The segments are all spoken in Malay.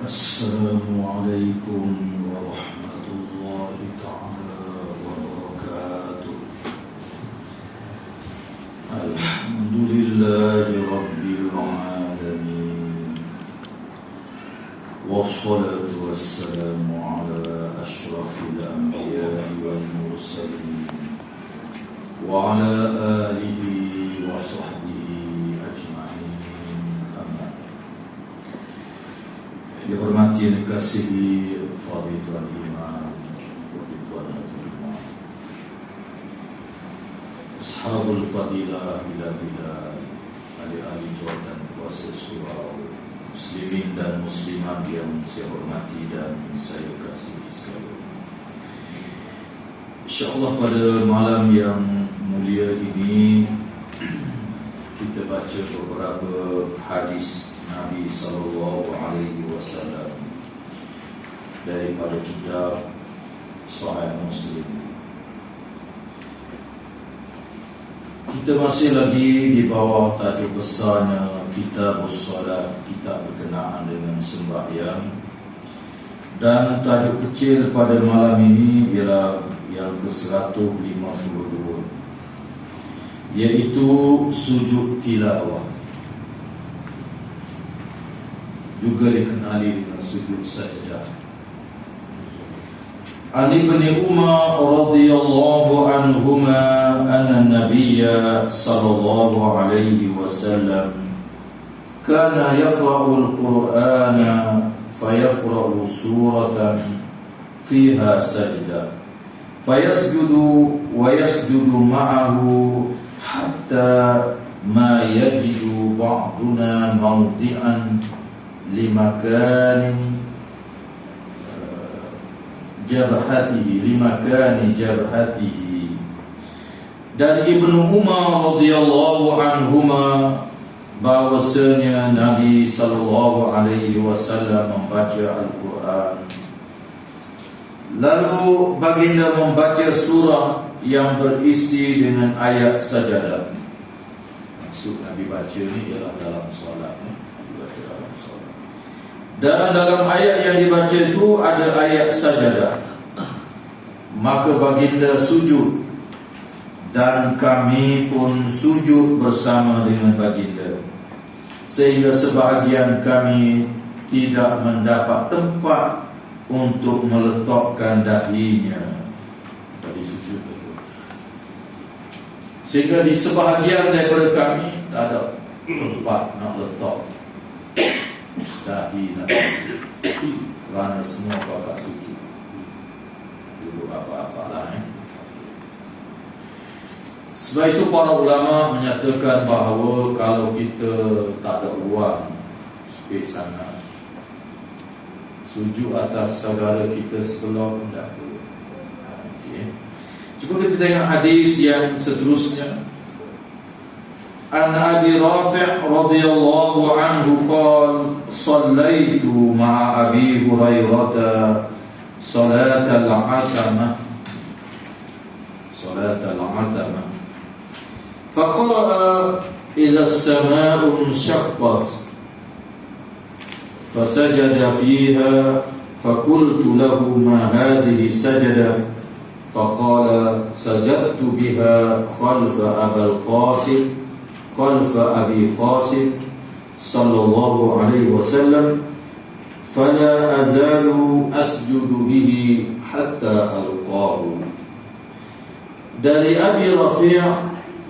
Assalamualaikum warahmatullahi ta'ala wabarakatuh. Alhamdulillahi rabbil alamin. Wassalatu wassalamu ala ashrafil anbiya'i wal mursalin wa ala alihi wa sahbihi ajma'in. Dihormati dan dikasihi Fadhilul Imam Tuan Haji Imam Ashabul Fadilah bila-bila ahli-ahli jawatan kuasa surau, muslimin dan muslimat yang saya hormati dan saya kasihi sekalian. InsyaAllah pada malam yang mulia ini kita baca beberapa hadis Nabi sallallahu alaihi wasallam daripada kitab Sahih Muslim. Kita masih lagi di bawah tajuk besarnya Kitabus Salat, kitab berkenaan dengan sembahyang. Dan tajuk kecil pada malam ini ialah yang ke-152, iaitu sujud tilawah, juga dikenali dengan sujud sajdah. Ali bin Umar radhiyallahu anhuma anna Nabiyya sallallahu alaihi wasallam kana yaqra'u al-Qur'ana fayaqra'u suratan fiha sajdah fayasjudu wa yasjudu ma'ahu hatta ma yajidu ba'duna mawdi'an limakani jabhatihi. Dari Ibnu Umar radhiyallahu anhuma bahwasanya Nabi sallallahu alaihi wasallam membaca Al-Quran, lalu baginda membaca surah yang berisi dengan ayat sajadah. Maksud Nabi baca ni ialah dalam solat. Dan dalam ayat yang dibaca itu ada ayat sajadah. Maka baginda sujud, dan kami pun sujud bersama dengan baginda, sehingga sebahagian kami tidak mendapat tempat untuk meletakkan dahinya pada sujud itu, sehingga di sebahagian daripada kami tak ada tempat nak letak dahi nak sujud, kerana semua kakak sujud. Duduk apa-apalah Sebab itu para ulama menyatakan bahawa kalau kita tak ada ruang sempit sangat, sujud atas saudara kita sebelah pun tak perlu. Cuba kita tengok hadis yang seterusnya. An Abi Rafi' radhiyallahu anhu qala sallaitu ma'a Abi Hurairah salat al-'atamah faqara'a idza as-samaa'u inshaqqat fasajada fiha faqultu lahu ma hadhihi sajada faqala sajadtu biha khalfa Abi Qasim sallallahu alaihi wasallam fala azalu asjudu bihi hatta alqahu. Dari Abi Rafi'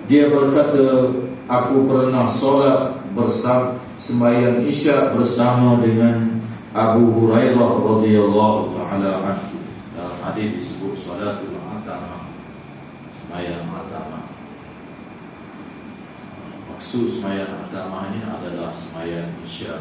dia berkata, aku pernah solat bersama sembahyang Isya bersama dengan Abu Hurairah radhiyallahu taala anhu. Dalam hadis disebut salatul atamah, sembahyang atamah. Maksud sembahyang atamah ini adalah sembahyang Isya.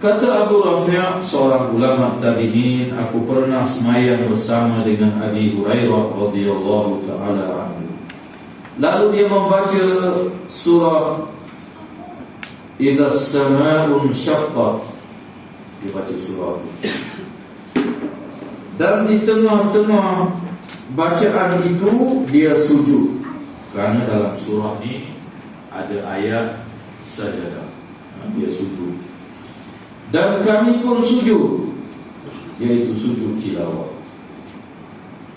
Kata Abu Rafi', seorang ulama tabi'in, aku pernah sembahyang bersama dengan Abi Hurairah radhiyallahu taala anhu. Lalu dia membaca surah Idza as-samaa'u inshaqqat. Dia baca surah itu. Dan di tengah-tengah bacaan itu dia sujud. Kerana dalam surah ni ada ayat sajadah, dia sujud. Dan kami pun sujud, iaitu sujud tilawah.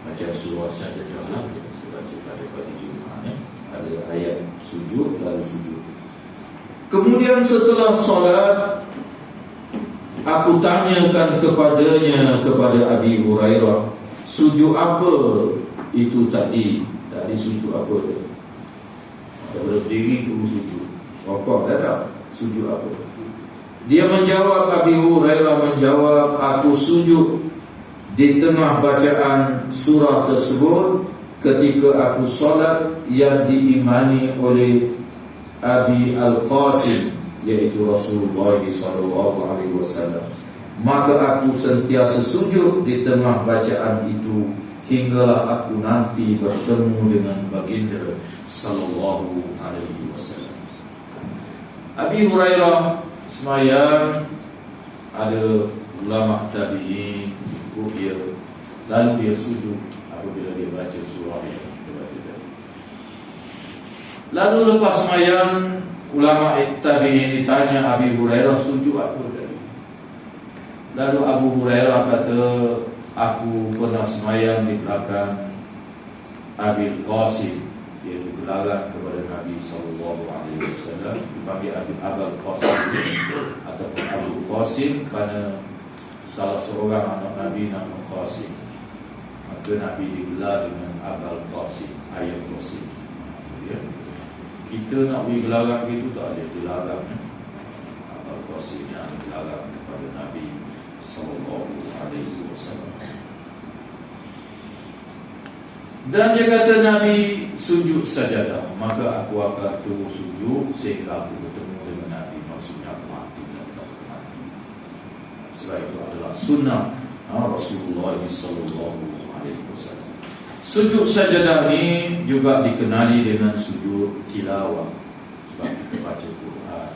Baca surah sajadah lah, baca pada Jumaat ada ayat sujud lalu sujud. Kemudian setelah solat, aku tanyakan kepadanya, kepada Abi Hurairah, sujud apa itu tadi? Tadi sujud apa tadi? Daripada berdiri tu sujud, rokok tak ada, sujud apa? Dia menjawab, Abi Hurairah menjawab, aku sujud di tengah bacaan surah tersebut ketika aku solat yang diimani oleh Abi Al-Qasim, iaitu Rasulullah SAW. Maka aku sentiasa sujud di tengah bacaan itu hinggalah aku nanti bertemu dengan baginda sallallahu alaihi wasallam. Abi Hurairah semayang, ada ulama tabi'in ikut dia, lalu dia sujud apabila dia baca surah yang kita baca tadi. Lalu lepas semayang, ulama tabi'in ditanya Abi Hurairah sujud apa tadi. Lalu Abu Hurairah kata, aku pernah semayang di belakang Abi Qasim, iaitu gelaran kepada Nabi SAW, dipanggil Abi Qasim ataupun Abu Qasim kerana salah seorang anak Nabi nama Qasim, maka Nabi digelar dengan Abul Qasim, ayah Qasim. Ya. Kita nak beri gelaran gitu tak ada gelaran. Abul Qasim yang gelaran kepada Nabi SAW. Dan dia kata Nabi sujud sajadah, maka aku akan terus sujud sehingga aku bertemu dengan Nabi. Maksudnya aku mati dan tak mati. Sebab itu adalah sunnah Rasulullah SAW. Sujud sajadah ni juga dikenali dengan sujud tilawah, sebab kita baca Quran.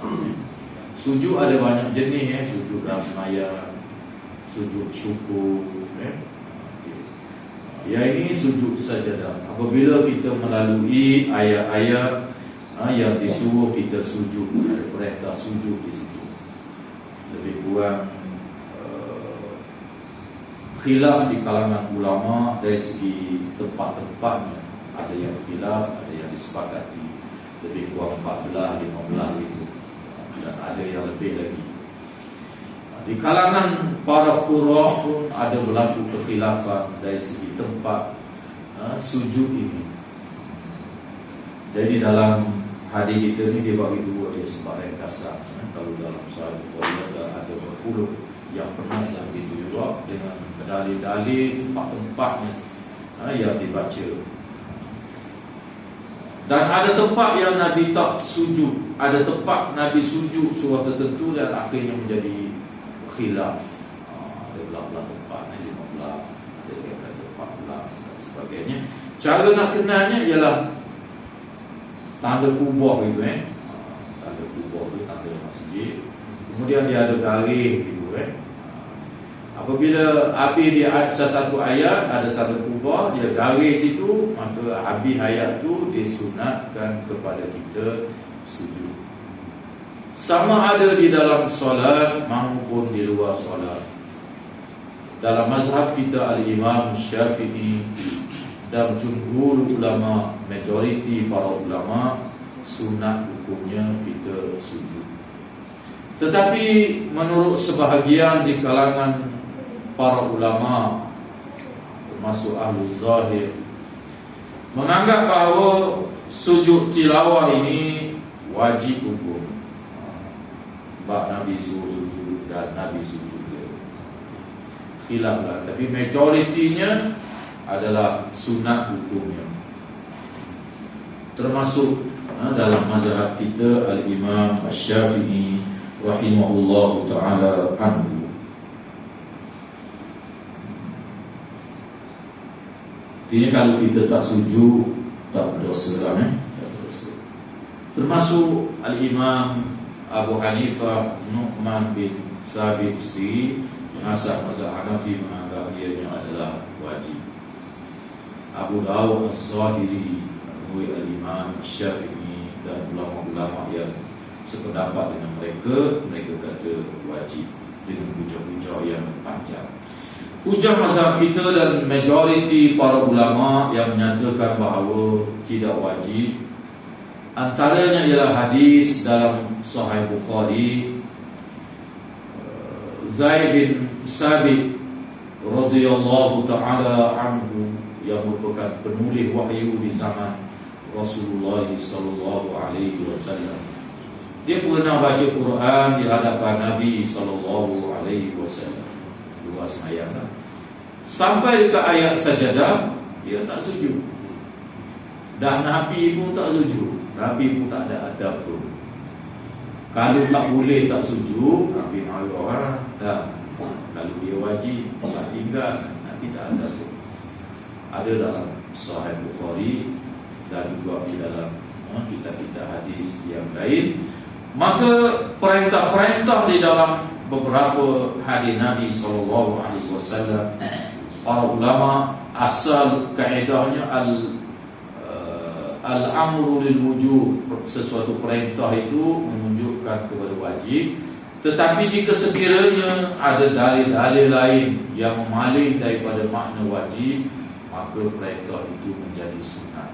Sujud ada banyak jenis, sujud dalam sembahyang, sujud syukur. Ya, ini sujud sajadah. Apabila kita melalui ayat-ayat yang disuruh kita sujud, ada perintah sujud di situ. Lebih kurang khilaf di kalangan ulama dari segi tempat-tempatnya. Ada yang khilaf, ada yang disepakati lebih kurang 14, 15 itu, dan ada yang lebih lagi. Di kalangan para qurra pun ada berlaku kekhilafan dari segi tempat sujud ini. Jadi dalam hadis kita ni dia bagi dua, dia sebab ringkasan. Kalau dalam Sahih Bukhari ada berpuluh yang pernah yang begitu juga dengan dalil-dalil tempat-tempatnya yang dibaca. Dan ada tempat yang Nabi tak sujud, ada tempat Nabi sujud surah tertentu dan akhirnya menjadi khilaf. Ada belah-belah tempat, 15, ada yang kata 14 dan sebagainya. Cara nak kenalnya ialah tanda kubur itu, tanda kubur itu, tanda masjid. Kemudian dia ada garis itu, apabila habis di satu ayat ada tanda kubur, dia garis itu, maka habis ayat itu disunatkan kepada kita sujud. Sama ada di dalam solat maupun di luar solat. Dalam mazhab kita Al-Imam Syafi'i dan jumhur ulama, majoriti para ulama, sunat hukumnya kita sujud. Tetapi menurut sebahagian di kalangan para ulama, termasuk Ahlul Zahir, menganggap bahawa sujud tilawah ini wajib hukum. Sebab Nabi suruh sujud dan Nabi sujud dia. Khilaf lah, tapi majoritinya adalah sunat hukumnya. Termasuk dalam mazhab kita Al-Imam Asy-Syafi'i rahimahullahu ta'ala anhu. Artinya kalau kita tak sujud tak berdosa lah, tak berdosa. Termasuk Al-Imam Abu Hanifah Nu'man bin Sabit sendiri, pengasas mazhab Hanafi, menganggap ianya adalah wajib. Abu Dawud Az-Zahiri menemui Al-Imam Syafi'i dan ulama-ulama yang sependapat dengan mereka. Mereka kata wajib dengan hujah-hujah yang panjang. Hujah mazhab kita dan majoriti para ulama yang menyatakan bahawa tidak wajib, antaranya ialah hadis dalam Sahih Bukhari, Zaid bin Sabit radhiyallahu ta'ala anhu, yang merupakan penulis wahyu di zaman Rasulullah sallallahu alaihi wasallam. Dia pernah baca Quran di hadapan Nabi sallallahu alaihi wasallam. Luas ayatnya. Sampai dekat ayat sajadah, dia tak sujud. Dan Nabi pun tak sujud. Nabi pun tak ada adab tu. Kalau tak boleh tak sujud, Nabi marah. Dah. Kalau dia wajib, tak tinggal. Nabi tak ada tu. Ada dalam Sahih Bukhari dan juga di dalam kitab-kitab hadis yang lain. Maka perintah-perintah di dalam beberapa hadis Nabi SAW, para ulama asal kaedahnya al-amru lil wujub, sesuatu perintah itu menunjukkan kepada wajib. Tetapi jika sekiranya ada dalil-dalil lain yang memaling daripada makna wajib, maka perintah itu menjadi sunat.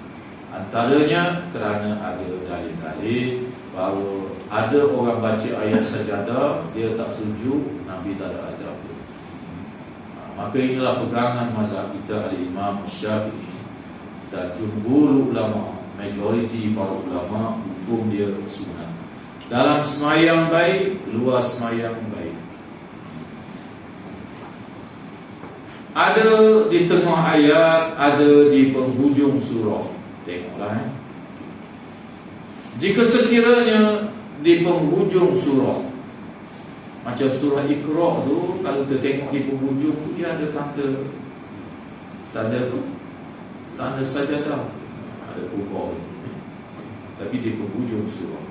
Antaranya kerana ada dalil-dalil bahawa ada orang baca ayat sajadah, dia tak sujud, Nabi tak ada adab. Maka inilah pegangan mazhab kita Al-Imam Syafi'i dan jumhur ulama, majoriti para ulama, hukum dia sunat. Dalam semayang baik, luar semayang baik. Ada di tengah ayat, ada di penghujung surah. Tengoklah. Jika sekiranya di penghujung surah, macam surah Iqra tu, kalau kita tengok di penghujung tu, dia ada tanda sajadah, ada kubur. Tapi di penghujung surah,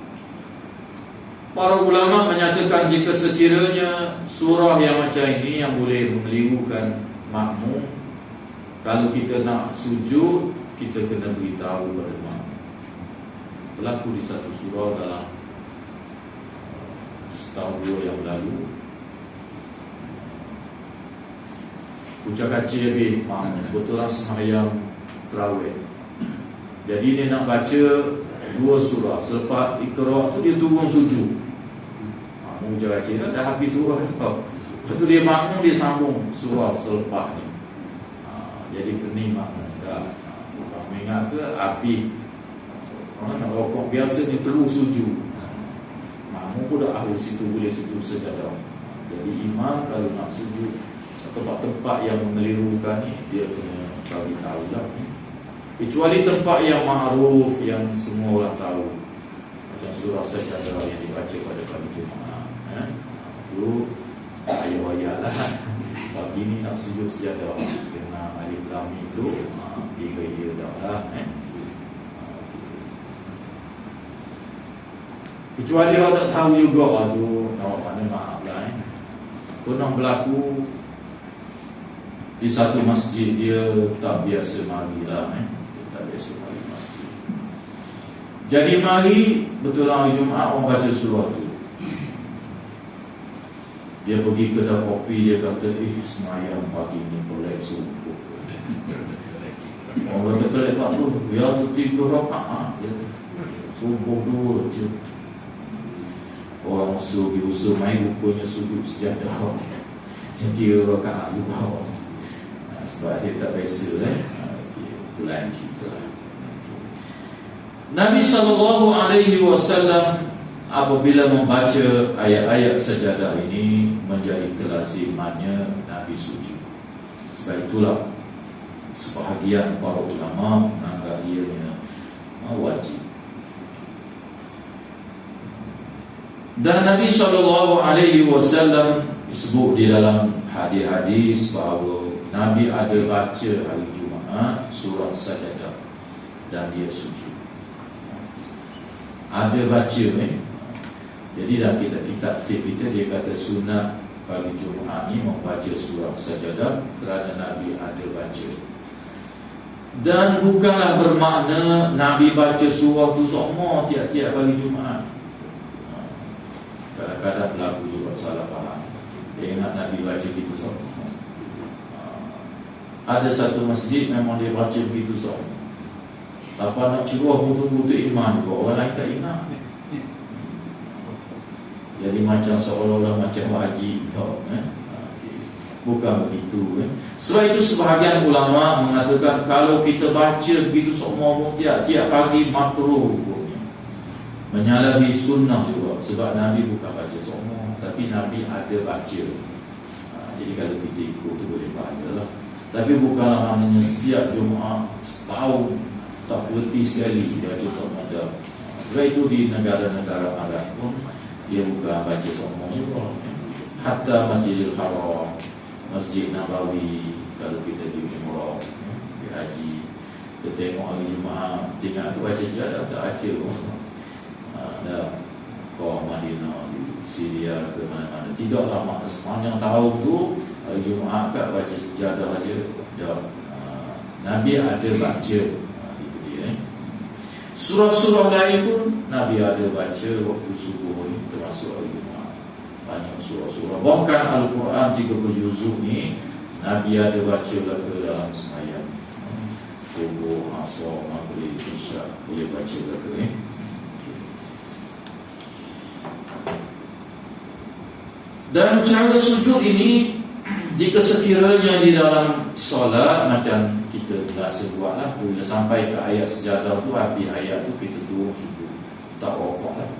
para ulama menyatakan jika sekiranya surah yang macam ini yang boleh mengelirukan makmum, kalau kita nak sujud, kita kena beritahu pada makmum. Berlaku di satu surah dalam setahun dua yang lalu. Ucap kacir habis makmum, betul lah sembahyang tarawih. Jadi dia nak baca dua surah. Selepas Iqra tu dia turun sujud. Makmum ucap kacir dah habis surah dah. Lepas tu dia makmum, dia sambung surah selepas ni. Jadi pening makmum dah. Orang ingat ke api nak rokok biasa ni terus sujud. Makmum pun dah ahli situ boleh sujud sejadah. Jadi imam kalau nak sujud tempat-tempat yang mengelirukan ni, dia kena cari tahu lah. Kecuali tempat yang ma'ruf, yang semua orang tahu, macam surah sajadah yang dibaca pada pagi Jumaat, itu ayat-ayat lah. Pagi ni nak sujud sejadah kena alif lam itu, dia dah lah. Kecuali orang tak tahu juga tu, mana maaf lah. Pernah berlaku di satu masjid, dia tak biasa mari lah. Dia tak biasa mari masjid. Jadi mari betul hari Jumaat orang baca surah tu. Dia pergi kedai kopi, dia kata semayang pagi ni pelik subuh. Orang kata pelik apa tu? Ya tu 3 rakaat. Subuh 2 je. Orang usul main rupanya sujud sejadah. Jadi rakaat juga. Sebab dia tak biasa itu lain cerita. Nabi SAW apabila membaca ayat-ayat sajadah ini, menjadi kelazimannya Nabi sujud. Sebab itulah sebahagian para ulama menganggap ianya wajib. Dan Nabi SAW disebut di dalam hadis-hadis bahawa Nabi ada baca hari Jumaat surah Sajadah dan dia sujud. Ada baca Jadi dalam kitab fiqh kita, dia kata sunat pagi Jumaat ni membaca surah Sajadah kerana Nabi ada baca. Dan bukanlah bermakna Nabi baca surah tu semua tiap-tiap hari Jumaat. Kadang-kadang berlaku juga salah faham. Dia ingat Nabi baca gitu semua. Ada satu masjid memang dia baca begitu semua. Siapa nak curah butuh-butuh iman juga, orang lain tak ingat. Jadi macam seolah-olah macam wajib bukan begitu. Sebab itu sebahagian ulama mengatakan kalau kita baca begitu semua pun tiap-tiap pagi makruh hukumnya, menyalahi sunnah juga. Sebab Nabi bukan baca semua, tapi Nabi ada baca. Jadi kalau kita ikut tu boleh pahala lah. Tapi bukanlah maknanya setiap Jumaat setahun tak berhenti sekali baca semua dah. Sebab itu di negara-negara Arab pun dia bukan baca semua juga. Hatta Masjidil Haram, Masjid Nabawi, kalau kita di umrah, di haji, kita tengok hari Jumaat, tinggal tu baca sejadah, tak baca pun. Dah ke Madinah, di Syria, ke mana-mana. Tidaklah makna sepanjang tahun tu hari Jumaat tak baca sejadah aja. Dah Nabi ada baca. Itu dia. Surah-surah lain pun Nabi ada baca waktu subuh ni, termasuk hari Jumaat. Banyak surah-surah. Bahkan Al-Quran 30 juzuk ni Nabi ada baca ke dalam sembahyang. Subuh, asar, maghrib, isyak, boleh baca ke Dan cara sujud ini, jika sekiranya di dalam solat macam kita biasa buatlah, bila sampai ke ayat sejadah tu, habis ayat tu kita turun sujud, tak rokok lah.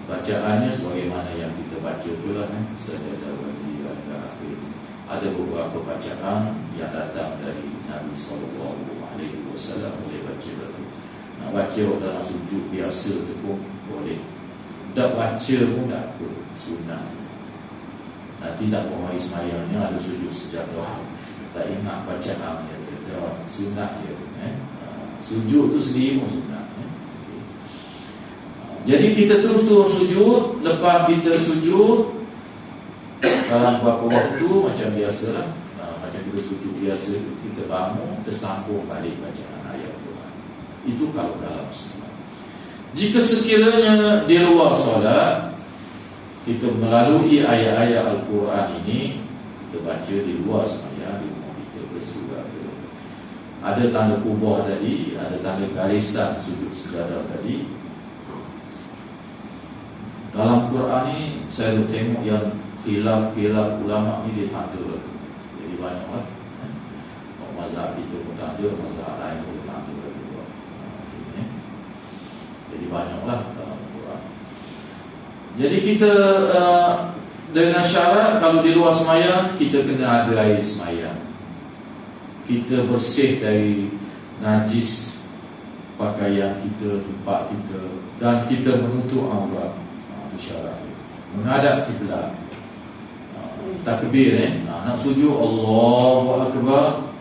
Bacaannya sebagaimana yang kita baca tu lah, sajadah wajib ke akhir. Ada beberapa bacaan yang datang dari Nabi SAW boleh baca tu. Nak baca dalam sujud biasa tu pun boleh. Tak baca pun tak apa, sunnah. Nanti tak bermari semayangnya ada sujud sejadah, tak ingat bacaan dia tu, sunnah dia. Sujud tu sendiri pun sunnah. Jadi kita terus turun sujud. Lepas kita sujud dalam beberapa waktu macam biasalah, macam kita sujud biasa, kita bangun, tersambung balik bacaan ayat Quran. Itu kalau dalam solat. Jika sekiranya di luar solat, kita melalui ayat-ayat Al-Quran ini, kita baca di luar sembahyang, di rumah kita bersurat ke, ada tanda kubah tadi, ada tanda garisan sujud sejadah tadi. Dalam Quran ni saya tengok yang khilaf ulama ni dia tanda lagi. Jadi banyaklah. Mazhab kita pun tanda, mazhab lain pun tanda lagi. Jadi banyaklah dalam Quran. Jadi kita dengan syarat kalau di luar semayang kita kena ada air semayang. Kita bersih dari najis pakaian kita, tempat kita, dan kita menutup aurat. Syarat menghadap kiblat, takbir nak sujud Allahu Akbar,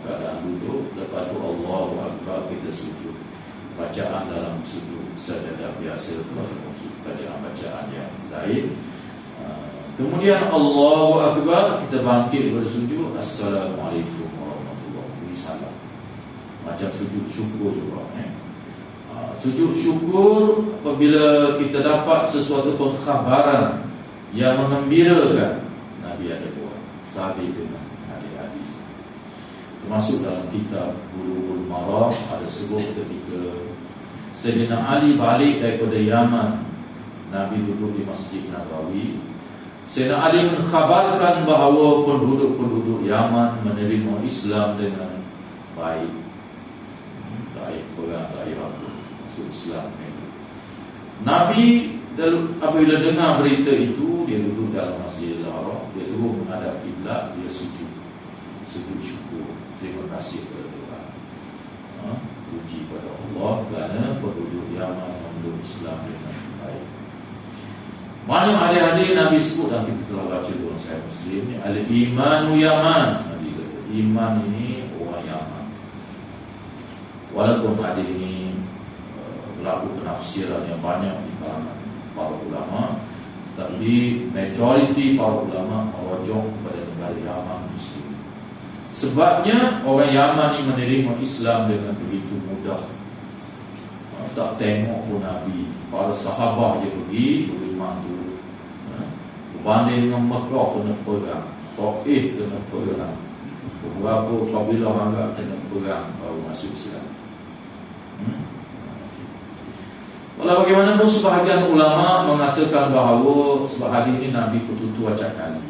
keadaan duduk, lepas tu Allahu Akbar kita sujud. Bacaan dalam sujud sajadah biasa, bacaan-bacaan yang lain. Kemudian Allahu Akbar, kita bangkit bersujud, Assalamualaikum warahmatullahi wabarakatuh. Macam sujud syukur juga. Sujud syukur apabila kita dapat sesuatu pengkhabaran yang mengembirakan. Nabi ada buat sabit dengan hadis. Termasuk dalam kitab Bulughul Maram ada sebut ketika Sayyidina Ali balik daripada Yaman, Nabi duduk di Masjid Nabawi. Sayyidina Ali mengkhabarkan bahawa penduduk-penduduk Yaman menerima Islam dengan baik. Tak perang, tak apa, masuk Islam. Nabi apabila dengar berita itu, dia duduk dalam Masjidil Haram, dia terus menghadap kiblat, dia sujud syukur, terima kasih kepada Tuhan, puji pada Allah kerana penduduk Yaman memeluk Islam dengan baik. Banyak hadis-hadis Nabi sebut, dan kita telah baca dalam Sahih Muslim ni, al-imanu Yaman. Nabi kata iman ini orang Yaman. Walaupun hadis ini berlaku penafsiran yang banyak di kalangan para ulama, tetapi majoriti para ulama merujuk kepada negara Yaman itu sendiri. Sebabnya orang Yaman ini menerima Islam dengan begitu mudah. Tak tengok pun Nabi, para sahabat je pergi beriman tu. Berbanding dengan Mekah kena perang, Taif kena perang, beberapa kabilah Arab kena perang baru masuk Islam. Walau bagaimanapun sebahagian ulama mengatakan bahawa sebab hari ini Nabi bertutur acak kali.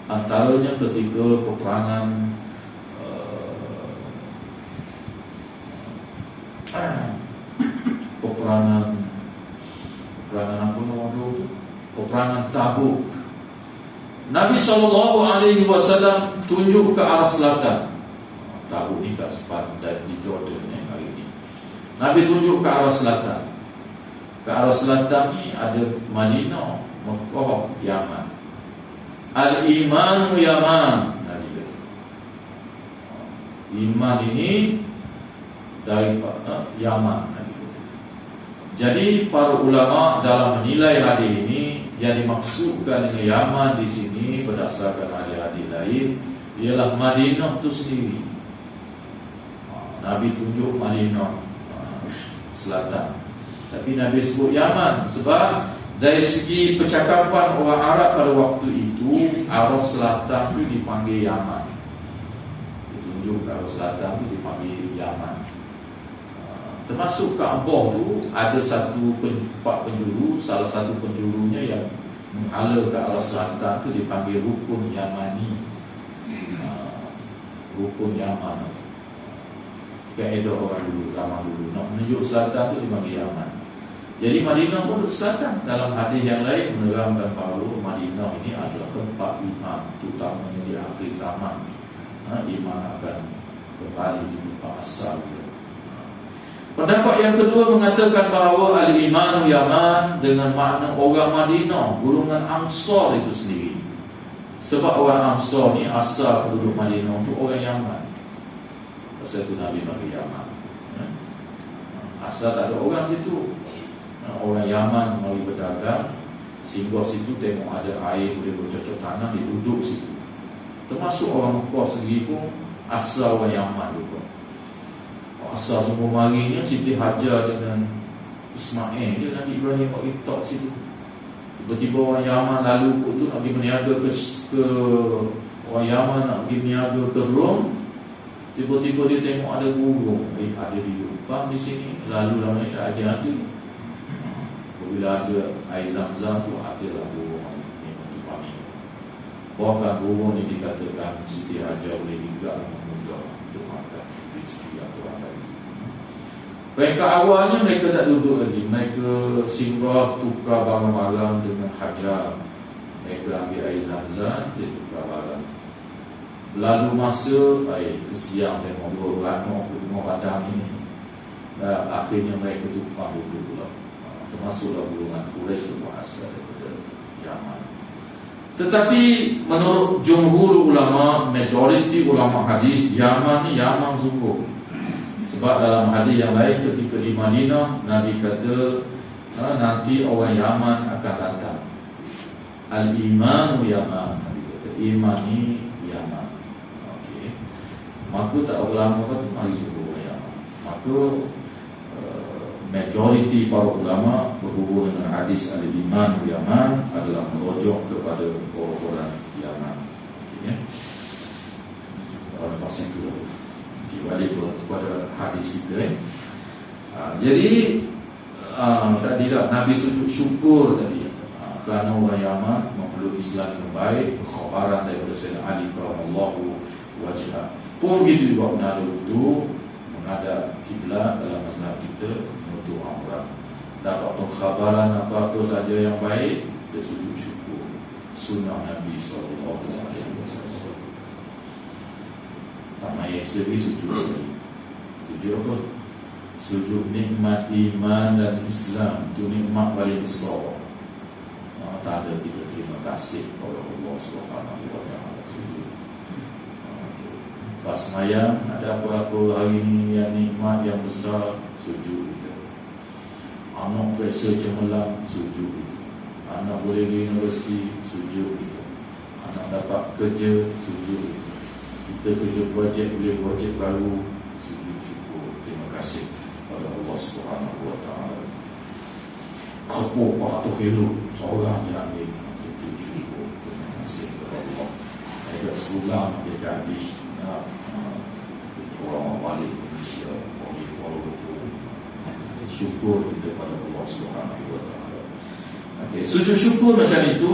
Antaranya ketika peperangan peperangan Tabuk. Nabi SAW tunjuk ke arah selatan. Tabuk ni kat sepan di Jordan hari ini. Nabi tunjuk ke arah selatan. Ke arah selatan ni ada Madinah, Mekah, Yaman. Al-imanu Yaman, Nabi kata. Iman ini dari Yaman, Nabi kata. Jadi para ulama dalam menilai hadis ini, yang dimaksudkan dengan Yaman di sini berdasarkan hadis-hadis lain ialah Madinah itu sendiri. Nabi tunjuk Madinah selatan, tapi Nabi sebut Yaman sebab dari segi percakapan orang Arab pada waktu itu, arah selatan itu dipanggil Yaman. Ditunjuk ke arah selatan itu dipanggil Yaman. Termasuk Kaabah tu ada empat penjuru. Salah satu penjurunya yang menghala ke arah selatan tu dipanggil Rukun Yamani. Rukun Yaman. Kaedah orang dulu, zaman dulu nak menunjuk selatan tu dipanggil Yaman. Jadi Madinah pun duduk selatan. Dalam hadis yang lain menerangkan bahawa Madinah ini adalah tempat iman, terutamanya di akhir zaman. Iman akan kembali di tempat asal dia. Pendapat yang kedua mengatakan bahawa al-imanu Yaman dengan makna orang Madinah, golongan Ansar itu sendiri. Sebab orang Ansar ni asal penduduk Madinah itu orang Yaman. Pasal itu Nabi bagi Yaman. Asal tak ada orang situ. Orang Yaman mari berdagang, singgah situ tengok ada air boleh bercocok tanam, dia duduk situ. Termasuk orang Mekah sendiri pun asal orang Yaman juga. Asal semua marinya Siti Hajar dengan Ismail, dia Nabi Ibrahim nak letak situ. Tiba-tiba orang Yaman lalu tu nak pergi berniaga ke orang Yaman nak pergi berniaga ke Rom. Tiba-tiba dia tengok ada burung, ada di depan di sini. Lalu lama ni dah ajar ada. Bila ada air Zam-Zam tu adalah burung memang tu kami. Bahkan burung ni dikatakan Siti Hajar boleh juga memudah untuk makan rezeki yang Tuhan bagi. Mereka awalnya mereka tak duduk lagi. Mereka singgah tukar barang-barang dengan Hajar. Mereka ambil air Zam-Zam, dia tukar barang. Lalu masa kesiang tengok dua beranak ke tengok padang ini. Dan akhirnya mereka tukar duduk pula. Termasuklah golongan Quraisy semua asal daripada Yaman. Tetapi menurut jumhur ulama, majoriti ulama hadis, Yaman ni Yaman sungguh. Sebab dalam hadis yang lain ketika di Madinah, Nabi kata nanti orang Yaman akan datang. Al-imanu Yaman, Nabi kata iman ni Yaman. Okey. Maka tak berlama kata mari suruh orang Yaman. Maka majoriti para ulama berhubung dengan hadis al-iman Yaman adalah merujuk kepada orang-orang Yaman. Okey. Pasal itu balik kepada hadis kita. Jadi tadilah Nabi sujud syukur tadi kerana orang Yaman memeluk Islam yang baik, khabaran daripada Sayyidina Ali karamallahu wajhah. Pun begitu juga menada wudu, menghadap kiblat dalam mazhab kita, menutup aurat. Dapat pengkhabaran apa-apa saja yang baik, kita sujud syukur. Sunnah Nabi SAW. Tak main sendiri sujud sendiri. Sujud apa? Sujud nikmat iman dan Islam. Itu nikmat paling besar. Tak ada kita terima kasih kepada Allah SWT. Sujud. Pas semayang ada apa-apa hari ini yang nikmat yang besar, sujud kita. Anak periksa cemerlang, sujud kita. Anak boleh pergi universiti, sujud kita. Anak dapat kerja, sujud kita. kita kerja projek, boleh projek baru, sujud syukur, terima kasih pada Allah Subhanahu Wa Taala. Sepuluh 400 kilo seorang yang ambil, sujud syukur, terima kasih kepada Allah. Agak sebulan dia habis orang balik Indonesia, balik Kuala Lumpur. Syukur kita pada Allah Subhanahu Wa Taala. Okey, sujud syukur macam itu,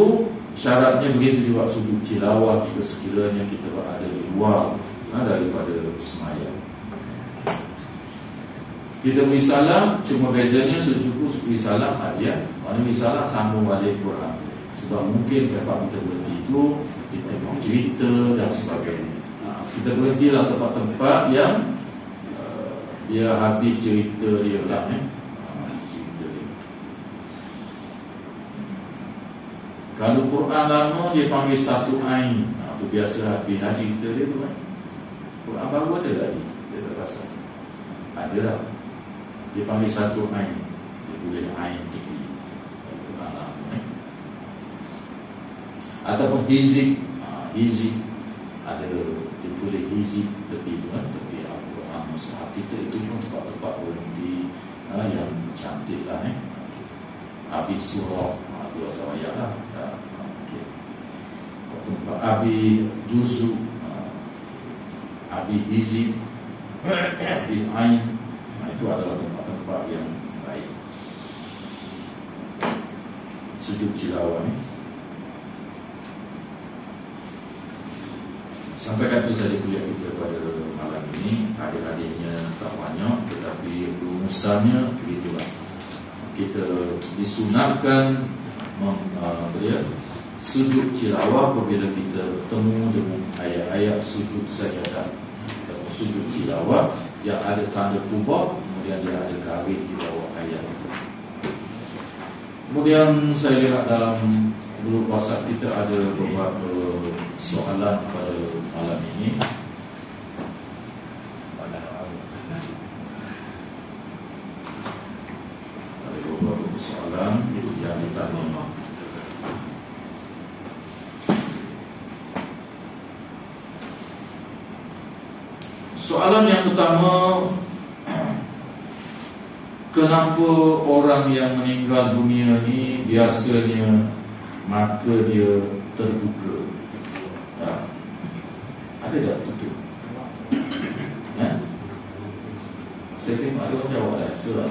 syaratnya begitu juga sujud tilawah jika sekiranya kita berada di luar daripada sembahyang. Kita beri salam, cuma bezanya sujud syukur beri salam aja, mana beri salam sambung balik Quran. Sebab mungkin tempat kita berhenti itu kita mau cerita dan sebagainya. Kita berhentilah tempat-tempat yang dia habis cerita dia lah cerita dia. Kalau Quran lama dia panggil satu ain, itu biasa habis cerita dia tu kan. Quran baru ada lagi, dia tak rasa ada lah. Dia panggil satu ain, dia tulis ain tepi Quran lama ataupun hizib. Hizib ada dia tulis hizib tepi tu kan, tepi Al-Quran mushaf kita itu pun tempat-tempat berhenti yang cantik lah habis surah tu rasa ayat lah. Okay. Tempat habis juzuk, habis hizib, habis ain, itu adalah tempat-tempat yang baik sujud tilawah Sampai itu saja kuliah kita pada malam ini. Adik-adiknya tak banyak, tetapi rumusannya begitulah. Kita disunatkan sujud tilawah apabila kita bertemu dengan ayat-ayat sujud sajadah atau sujud tilawah yang ada tanda kubah, kemudian dia ada garis di bawah ayat itu. Kemudian saya lihat dalam grup WhatsApp kita ada beberapa soalan pada malam ini. Ada beberapa soalan yang ditanya. Soalan yang pertama, kenapa orang yang meninggal dunia ni biasanya mata dia terbuka? Ada tak tutup? Saya tengok ada orang jawab dah, setelah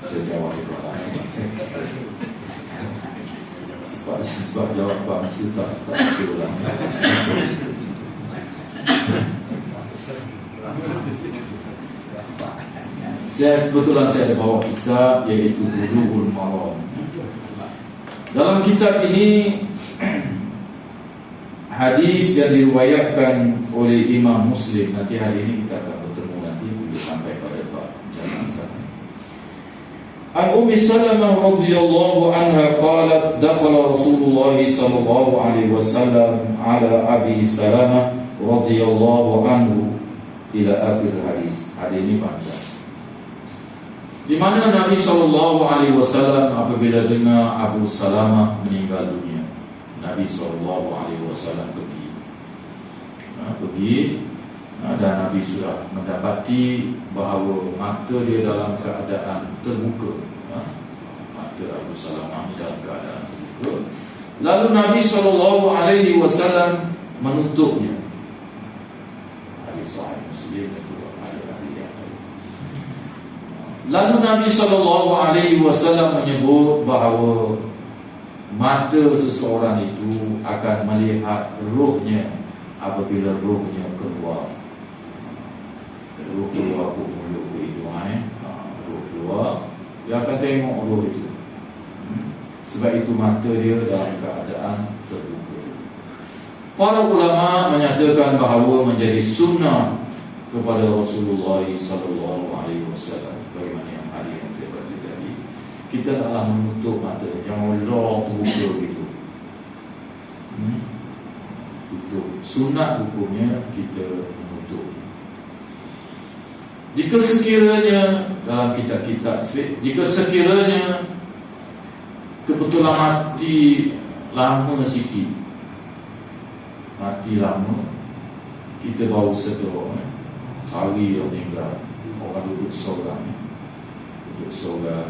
saya jawab juga sebab jawab bangsa tak betul lah. Kebetulan saya ada bawa kitab, iaitu Bulughul Maram. Dalam kitab ini hadis yang diriwayatkan oleh Imam Muslim. Nanti hari ini kita akan bertemu nanti bila sampai pada bab jenazah. An Ummi Salamah radhiyallahu anha qalat dakhala Rasulullah sallallahu alaihi wasallam ala Abi Salamah radhiyallahu anhu ila akhir hadis. Hadis ini panjang. Di mana Nabi SAW apabila dengar Abu Salamah meninggal dunia, Nabi SAW pergi dan Nabi sudah mendapati bahawa mata dia dalam keadaan terbuka. Mata Abu Salamah dalam keadaan terbuka. Lalu Nabi SAW menutupnya. Hadis Sahih Muslim dan juga hadis yang lain. Lalu Nabi SAW menyebut bahawa mata seseorang itu akan melihat rohnya apabila rohnya keluar. Roh keluar ke mulut ke hidung, roh keluar, dia akan tengok roh itu. Sebab itu mata dia dalam keadaan terbuka. Para ulama menyatakan bahawa menjadi sunnah kepada Rasulullah SAW. Bagaimana yang hari yang saya baca tadi, kita taklah menutup mata, jangan Allah terbuka gitu. Tutup. Sunat hukumnya kita menutup. Jika sekiranya dalam kitab-kitab fiqh, jika sekiranya kebetulan mati lama sikit, mati lama, kita baru sedar hari yang meninggal, orang duduk seorang,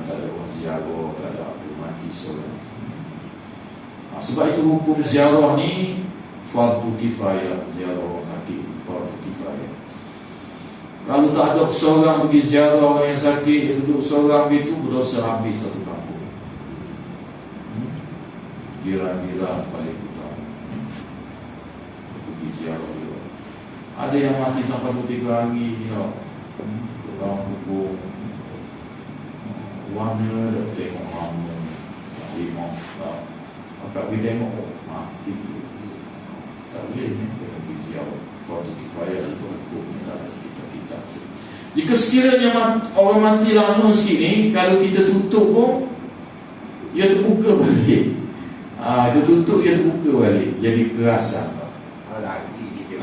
tak ada orang ziarah, tak ada apa, mati seorang. Sebab itu hukum ziarah ni fardu kifayah. Ziarah orang sakit fardu kifayah. Kalau tak ada seorang pergi ziarah orang yang sakit, dia duduk seorang itu, berdosa habis satu kampung. Jiran-jiran paling utama pergi ziarah dia. Ada yang mati sampai 2-3 hari ya. Orang kubur warna dah tengok lama, tengok akak pergi tengok mati. Tak boleh ni, kena pergi ziarah fardu kifayah itu hukumnya lah kita. Jika sekiranya orang mati lama sikit ni, kalau kita tutup pun ia terbuka balik. Dia tutup, dia terbuka balik, jadi kerasan. Lagi gitu.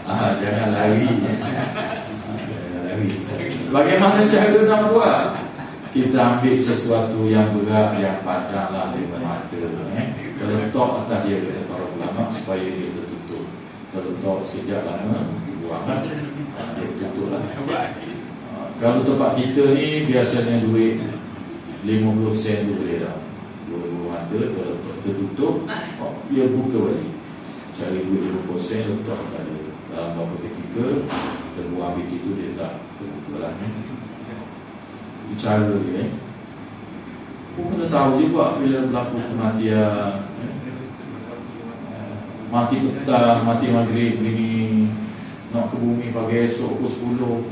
Jangan lari. Bagaimana cara nak buat? Kita ambil sesuatu yang berat, yang padan lah dengan mata, terletak atas dia, kata para ulama, supaya dia tertutup. Terletak sekejap lama, dibuangkan, dia tutup lah. Kalau tempat kita ni biasanya duit 50 sen tu boleh dah. Dua mata tertutup, dia buka balik. Cari duit 50 sen, letak atas dia. Dalam beberapa ketika terbuang bit itu, dia tak terbuka lah. Itu cara dia. Pun kena tahu juga bila berlaku kematian, mati petang, mati maghrib begini, nak ke bumi pagi esok pukul 10.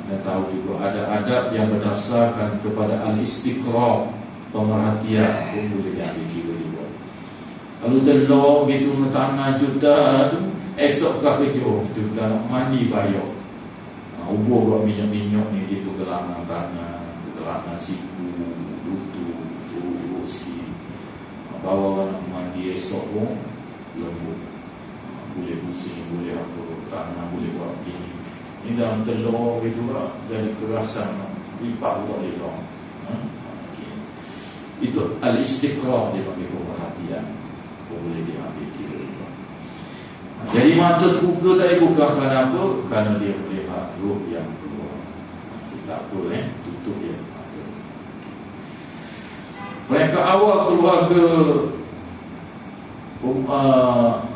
Kena tahu juga ada adab yang berdasarkan kepada al-istiqra', pemerhatian pun boleh diambil kira juga. Kalau telur gitu tangan juta tu, esok kah kerja juta nak mandi bayar. Ubur buat minyak-minyak ni dia tu gelangan tangan, gelangan siku, lutut, urut sikit. Bawa nak mandi esok pun lembut. Boleh pusing, boleh apa, tangan boleh buat gini. Ini dalam telur gitu lah, jadi kerasan, lipat pun tak boleh long. Itu al-istiqra' dia panggil pemerhatian. Boleh diambil kira juga. Jadi mata terbuka tadi bukan kerana apa? Kerana dia melihat roh yang keluar. Tak apa tutup dia mata. Mereka awal keluarga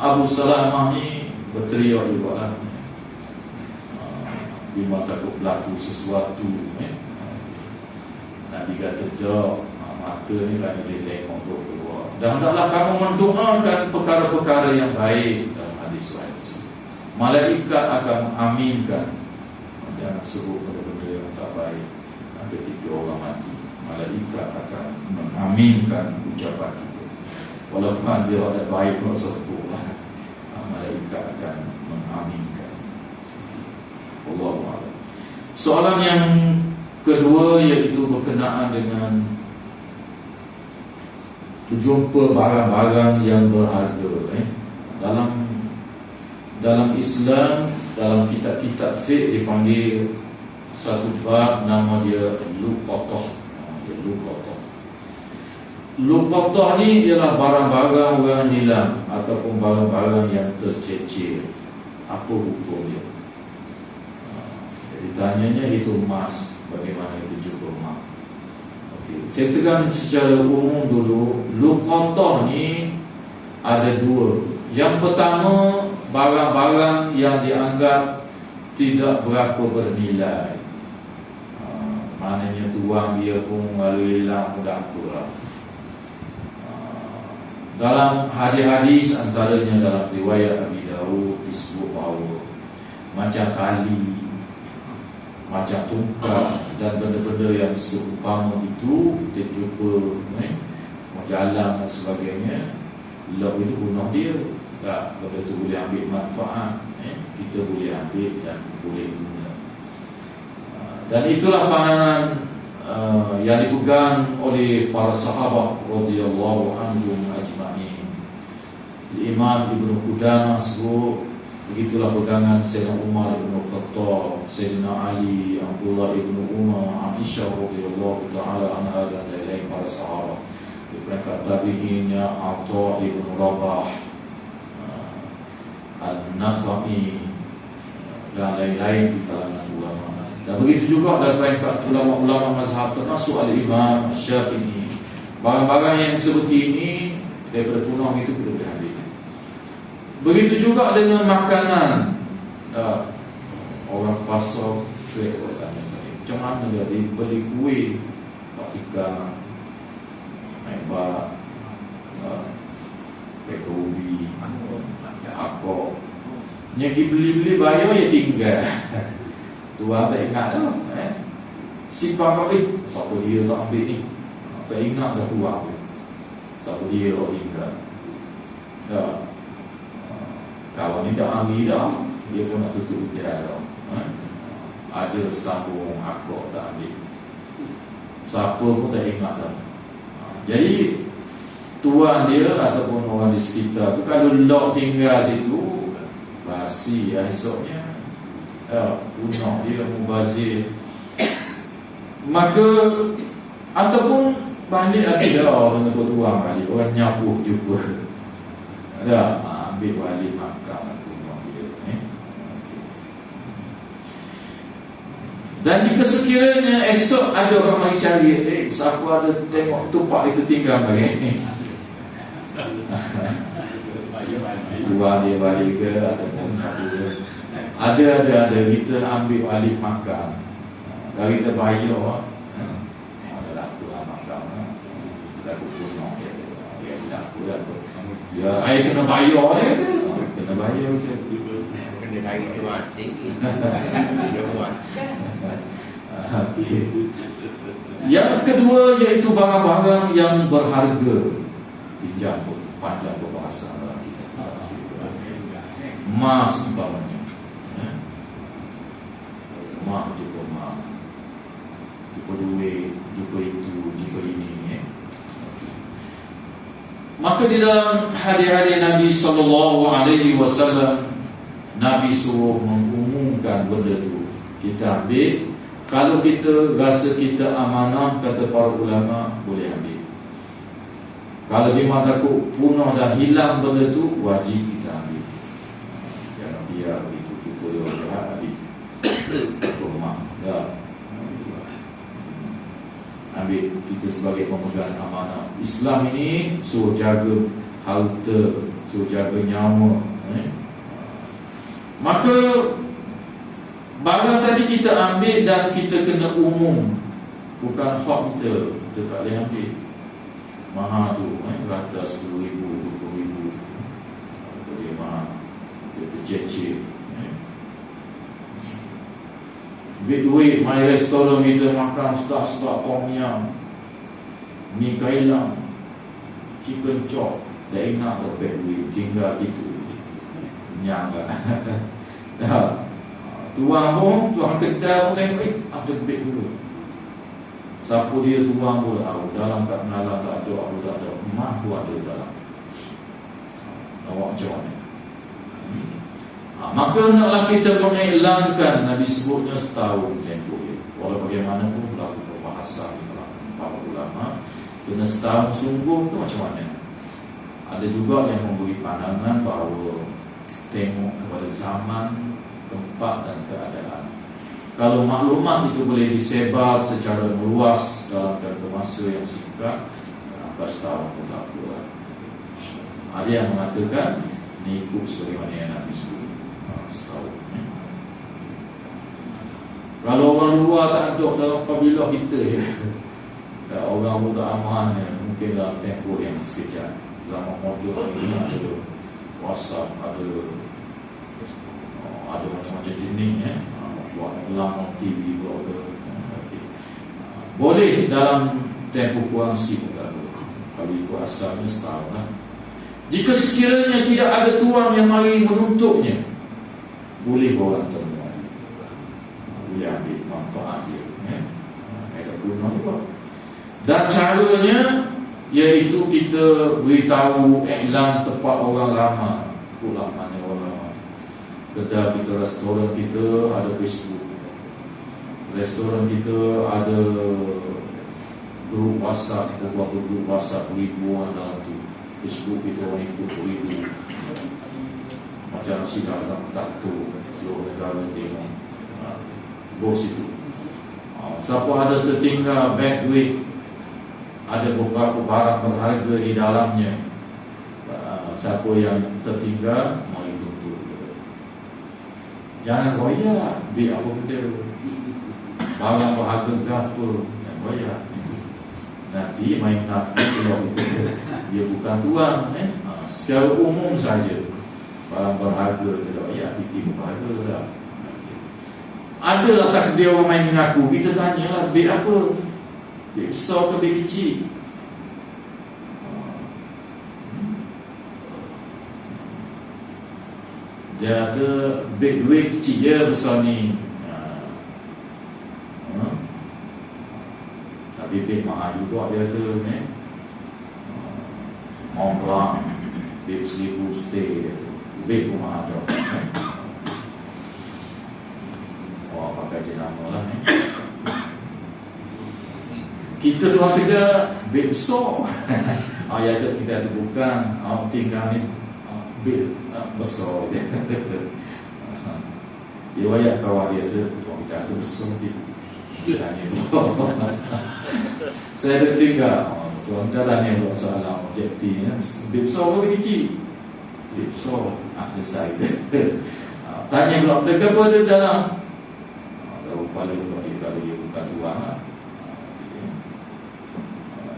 Abu Salamah ni berteriak juga lah. Bila takut berlaku sesuatu, Nabi kata tak, mata ni kan dia tengok roh keluar. Dan hendaklah kamu mendoakan perkara-perkara yang baik. Dalam hadis sahih Muslim, malaikat akan mengaminkan. Jangan sebut benda-benda yang tak baik. Ketika orang mati, malaikat akan mengaminkan ucapan kita. Walaupun dia ada baik pun sebut, malaikat akan mengaminkan. Allahu a'lam. Soalan yang kedua iaitu berkenaan dengan berjumpa barang-barang yang berharga. Dalam Islam, dalam kitab-kitab fiqh dipanggil satu bab nama dia luqatah. Luqatah ni ialah barang-barang orang hilang ataupun barang-barang yang tercecer. Apa hukum dia? Jadi tanyanya itu emas, bagaimana itu jumpa emas? Saya tekan secara umum dulu, luqatah ni ada dua. Yang pertama, barang-barang yang dianggap tidak berapa bernilai. Maknanya tuang dia pun lalu hilang pun tak apalah. Dalam hadis-hadis, antaranya dalam riwayat Abi Daud disebut bahawa macam tali, macam tungkar dan benda-benda yang seumpama itu terjumpa jalan dan sebagainya, log itu guna dia tak, benda itu boleh ambil manfaat, kita boleh ambil dan boleh guna. Dan itulah pandangan yang dipegang oleh para sahabat radhiyallahu anhum ajma'in. Imam Ibn Qudamah sebut, begitulah pegangan Sayyidina Umar Ibn Khattab, Sayyidina Ali, Abdullah Ibn Umar, Aisyah radhiyallahu ta'ala anha dan lain-lain para sahabat. Di peringkat tabi'innya Atha Ibn Rabah. An-Nakhai dan lain-lain di kalangan ulama. Dan begitu juga dalam peringkat ulama-ulama mazhab termasuk Al-Imam Syafi'i. Barang-barang yang seperti ini daripada punah itu kita boleh ambil. Begitu juga dengan makanan. Orang pasar cuek tanya saya, macam mana dia beli kuih Pak Tika, Naibak, Peka Ubi, Akok. Yang dibeli-beli bayar ya tinggal. Tuan tak ingat dah. Simpan kau siapa dia tak ambil ni? Tak ingat dah tuan. Siapa dia tak ingat. Kawan ni dah hari dah. Dia pun nak tutup dia dah. Ada setambung akok tak ambil. Siapa pun tak ingat dah. Jadi tuan dia ataupun orang di sekitar tu kalau lock tinggal situ, basi esoknya punah dia, mubazir. Maka ataupun balik lagi dah dengan tuan balik, orang nyapu jumpa ada ambil balik makan punah dia. Dan jika sekiranya esok ada orang mari cari, siapa ada tengok tupak itu tinggal bagi tuan dia balik ke ataupun ada kita ambil balik makan dari kita bayar adalah tuan makan kita punah dia tidak kurang dia air kena bayar dia kena bayar dia kena cari tuan sikit. Yang kedua iaitu barang-barang yang berharga, pinjam panjang berbahasa kita emas umpamanya, emas jumpa emas, jumpa duit, jumpa itu, jumpa ini. Maka di dalam hadis-hadis Nabi SAW, Nabi suruh mengumumkan benda itu. Kita ambil. Kalau kita rasa kita amanah, kata para ulama, boleh ambil. Kalau memang takut punah dah hilang benda tu, wajib kita ambil. Jangan biar begitu cuba dia jahat ambil. Rumah ya. Ambil. Kita sebagai pemegang amanah Islam ini suruh jaga harta, suruh jaga nyawa. Maka barang tadi kita ambil dan kita kena umum, bukan hak kita tak boleh ambil. Mahal tu, kata 10,000, 20,000, dia mahal, dia tercecik. Ambil duit, mai restoran kita makan sedap-sedap tom yum, mi kailang, chicken chop, dah ingat dah beg duit, tinggal gitu, nyang tak. Tuan kedai pun tengok, ada beg dulu. Siapa dia tuan pun tahu. Dalam kat menalang tak ada, aku tak ada. Emas tu ada dalam. Awak macam mana? Maka hendaklah kita mengiklankan. Nabi sebutnya setahun tempoh dia. Walau bagaimanapun berlaku perbahasan di kalangan para ulama, kena setahun sungguh tu macam mana? Ada juga yang memberi pandangan bahawa tengok kepada zaman, tempat dan keadaan. Kalau maklumat itu boleh disebar secara meluas dalam jangka masa yang singkat, 14 tahun pun tak apa. Ada yang mengatakan ini ikut sebagaimana yang Nabi sebut, setahun. Kalau orang luar tak ada dalam kabilah kita ya, orang pun tak aman ya, mungkin dalam tempoh yang sekejap. Zaman moden ini ada WhatsApp, ada macam-macam jenis buat ulang TV keluarga. Boleh dalam tempoh kurang sikit pun tak ada. Kalau ikut asalnya setahun lah. Jika sekiranya tidak ada tuan yang mari menuntutnya, boleh orang temuan, boleh ambil manfaat dia. Ada guna juga. Dan caranya iaitu kita beritahu iklan tempat orang ramai. Pulang mana orang ramai. Kedai kita, restoran kita ada Facebook, restoran kita ada grup WhatsApp, beberapa grup WhatsApp ribuan dalam tu. Facebook kita orang ikut ribu. macam sidang tak tu seluruh negara tengok bos itu. Siapa ada tertinggal beg duit, ada beberapa barang berharga di dalamnya, siapa yang tertinggal mari tuntut dia. Jangan royak biar apa benda barang berharga berapa yang royak. Nanti main mengaku sebab itu dia bukan tuan. Secara umum saja barang berharga tidak royak, titik berharga lah. Adalah tak dia orang main mengaku, kita tanyalah beg apa, beg besar ke beg kecil. Dia kata beg duit kecil je besar ni. Tapi beg mahal juga dia kata ni. Mont Blanc beg 1000 stay dia tu. Beg pun mahal juga. Pakai jenama lah ni. Kita tu orang kena beg besar. Ayat tu kita tu bukan tinggal ni beg besar dia. Dia wayak kawan dia tu tuan kita tu besar dia tanya. Saya ada tinggal tuan kita tanya buat soalan objektif beg besar ke beg kecil? Beg besar. Dia saya tanya pula dekat apa ada dalam kepala dia kalau dia bukan tuan lah.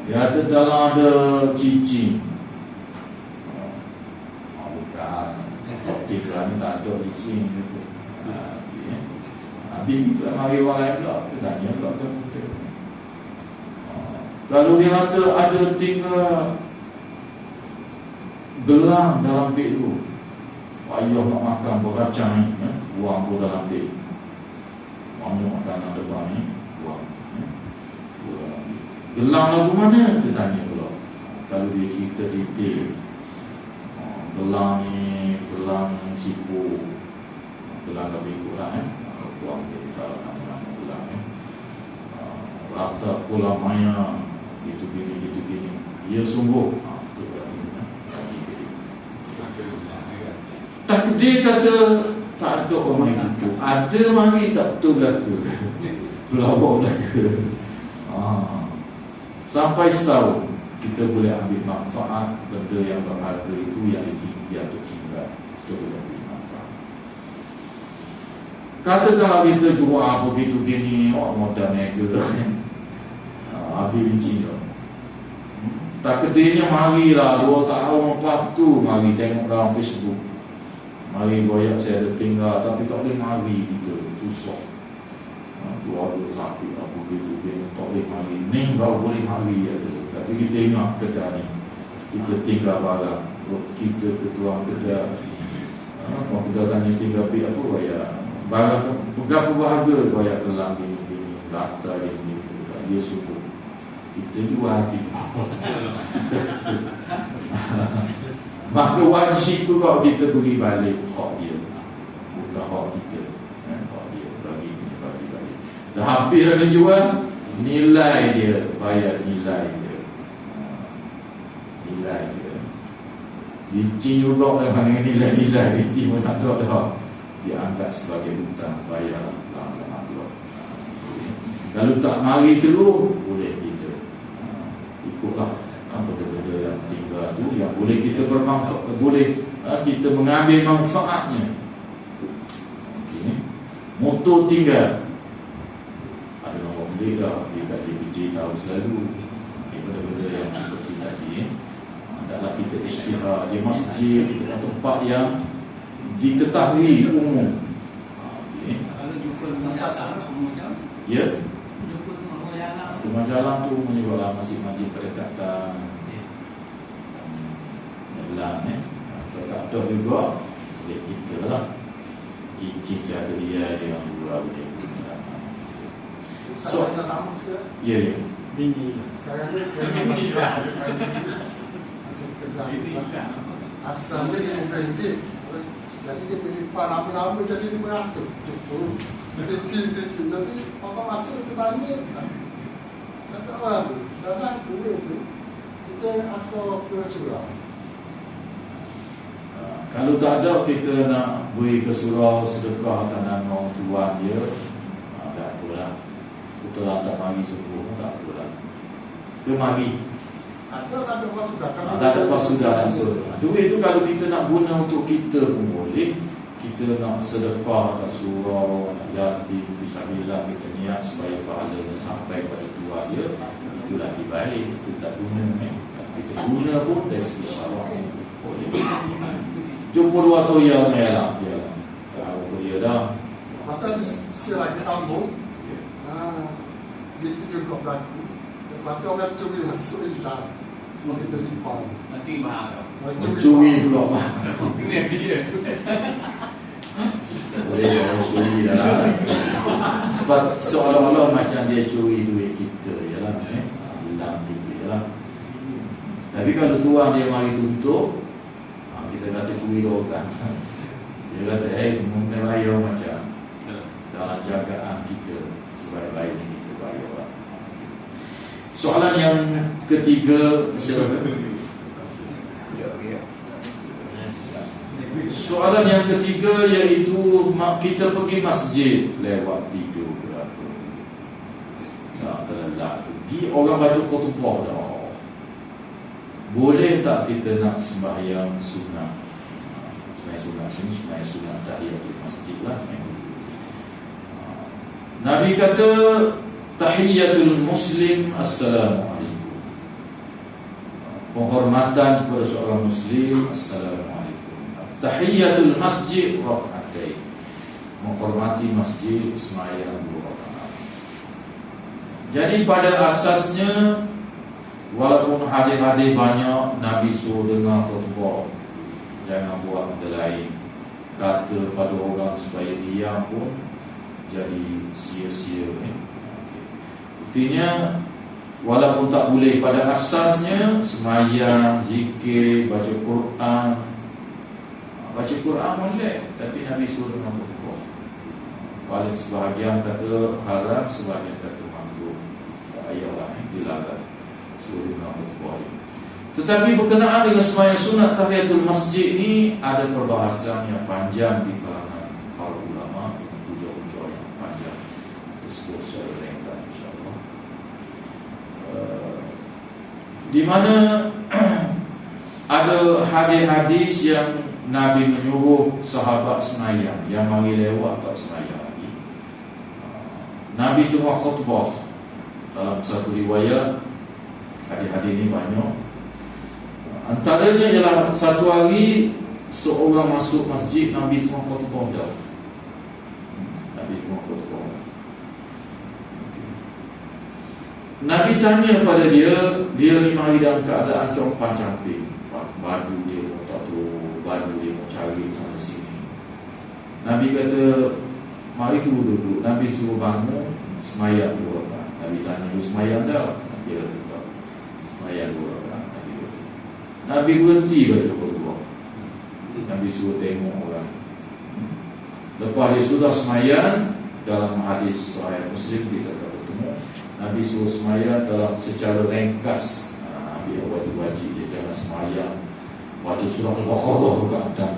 Dia ada dalam ada cicing. Bukan optika ni tak ada cicing gitu. Habis kita mari orang lain pula, kita tanya pula ke dia. Kalau dia ada tinggal gelang dalam beg tu, payah nak makan berkacang ni, buang pun dalam beg. Banyak makanan depan ni buang. Gelang lagu mana? Dia tanya pula. Kalau dia cerita detail, gelang ni gelang sipu, gelang lebih kurang tuang dia tahu nama-nama gelang Rata Kolam Maya, gitu gini. Ia sungguh tak dia kata tak ada orang main itu. Ada mari tak betul belaka. Pelawak belaka. Sampai setahun kita boleh ambil manfaat benda yang berharga itu yang tinggi atau tinggal. Kita boleh ambil manfaat. Katakanlah kita jual apa begitu gini, modal niaga. Habis licin tu. Tak kedainya marilah 2 tahun lepas tu mari tengok dalam Facebook. Mari goyak saya ada tinggal, tapi tak boleh mari kita, susah. Keluarga sakit, apa begitu, tak boleh mari. Ni baru boleh mari tu. Tapi kita ingat kedai ni, kita tinggal barang, kita ketua kedai. Kalau kedai tanya tinggal beg apa, goyak. Barang berapa berharga, goyak gelang gini, kata gini, dia suku. Kita jual hati. Maka wajib tu kalau kita beri balik hak dia, bukan hak kita. Hak dia bagi. Dah hampir ada jual, nilai dia, bayar nilai dia. Nilai dia licin juga dengan nilai-nilai. Licin pun tak ada dah, dia angkat sebagai hutang, bayar lah. Kalau tak mari terus, boleh kita ikutlah benda-benda yang tinggal tu yang boleh kita bermanfaat, boleh kita mengambil manfaatnya. Okay. Motor tinggal, ada orang beli dah, dia kat DPJ tahu selalu. Benda-benda yang seperti tadi adalah kita istirahat di masjid, di tempat yang diketahui umum. Okay. Ya, tengah jalan tu menjual masjid-masjid berdekatan. Melang kalau tak ada juga boleh kita lah. Cicing satu dia je yang jual boleh. So, ya. Sekarang ni asalnya dia branded. Jadi kita simpan lama-lama jadi 500 cukup. Sikit-sikit nanti orang masuk kita tanya. Tak tahu apa. Dalam duit tu kita atau ke surau. Kalau tak ada kita nak beri ke surau sedekah tanah orang tuan dia, tak apalah. Betul lah tak mari subuh, tak apalah. Kita mari. Ada pas sudah. Tak ada pas sudah tak apa. Duit tu kalau kita nak guna untuk kita pun boleh. Kita nak sedekah atas surau, nak yatim, fisabilillah, kita niat supaya pahalanya sampai pada tua dia, itu lagi baik. Kita tak guna kita guna pun dari segi syarak boleh. Jumpa dua tu yang melak dia lah. Tahu dia dah. Mata ada lagi sambung. Gitu juga berlaku. Lepas tu orang curi masuk Islam. Mau kita simpan. Nanti mahal. Mencuri pula Pak. Ini dia. Boleh orang curi dah lah. Sebab seolah-olah macam dia curi duit kita je lah. Hilang kita je lah. Tapi kalau tuan dia mari tuntut, kita kata curi orang. Dia kata, mungkin bayar macam dalam jagaan kita sebaik-baiknya kita bayar orang. Soalan yang ketiga, soalan yang ketiga iaitu kita pergi masjid lewat tidur ke apa. Tak terlelap pergi, orang baca khutbah dah. Boleh tak kita nak sembahyang sunat? Sembahyang sunat sini, sembahyang sunat tahiyatul masjid lah. Nabi kata tahiyatul muslim assalamualaikum. Penghormatan kepada seorang muslim assalamualaikum. Tahiyatul masjid rakaatain. Menghormati masjid sembahyang 2 rakaat. Jadi pada asasnya walaupun hadir-hadir banyak, Nabi suruh dengar khutbah, jangan buat benda lain. Kata pada orang supaya diam pun jadi sia-sia. Artinya walaupun tak boleh pada asasnya, semayang, zikir, baca Quran. Baca Quran boleh, tapi Nabi suruh dengar khutbah. Paling sebahagian kata haram, sebahagian kata makruh. Tak payahlah dilarang. Tetapi berkenaan dengan sembahyang sunat tahiyatul masjid ni ada perbahasan yang panjang di kalangan para ulama, hujah-hujah yang panjang. Saya sebut secara ringkas insya-Allah. Di mana ada hadis-hadis yang Nabi menyuruh sahabat sembahyang, yang mari lewat tak sembahyang lagi. Nabi tengah khutbah. Dalam satu riwayat hadis-hadis ini banyak. Antaranya ialah satu hari seorang masuk masjid, Nabi tengah khutbah dah. Nabi tengah khutbah. Nabi tanya pada dia ni mari dalam keadaan compang-camping. Baju dia pun tak tahu, baju dia mau cari sana sini. Nabi kata, mari duduk. Nabi suruh bangun, semayang 2 rakaat. Nabi tanya, lu semayang dah? Dia kata, tak. Semayang 2 rakaat. Nabi berhenti baca khutbah. Nabi suruh tengok orang. Lepas dia sudah semayang, dalam hadis Sahih Muslim kita tak bertemu, Nabi suruh semayang dalam secara ringkas. Nabi wajib dia jangan semayang baca surah Al-Baqarah kat atas.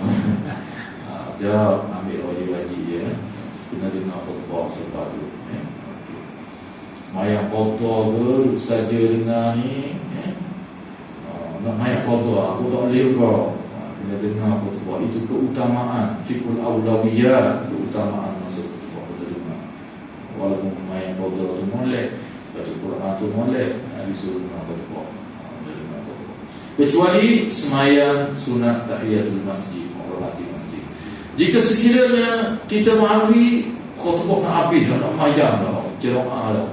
Dia ambil wajib dia, kena dengar khutbah sebab tu. Semayang kotor ke saja dengar ni, nak mayat qadha, aku tak boleh kau. Kena dengar khutbah. Itu keutamaan fiqhul awlawiyat, keutamaan masa khutbah kita dengar. Walaupun mayat qadha tu molek, baca Quran tu molek, Nabi suruh dengar khutbah. Kecuali semayang sunat tahiyatul masjid, menghormati masjid. Jika sekiranya kita mari khutbah nak habis dah, nak mayang dah, ceramah dah,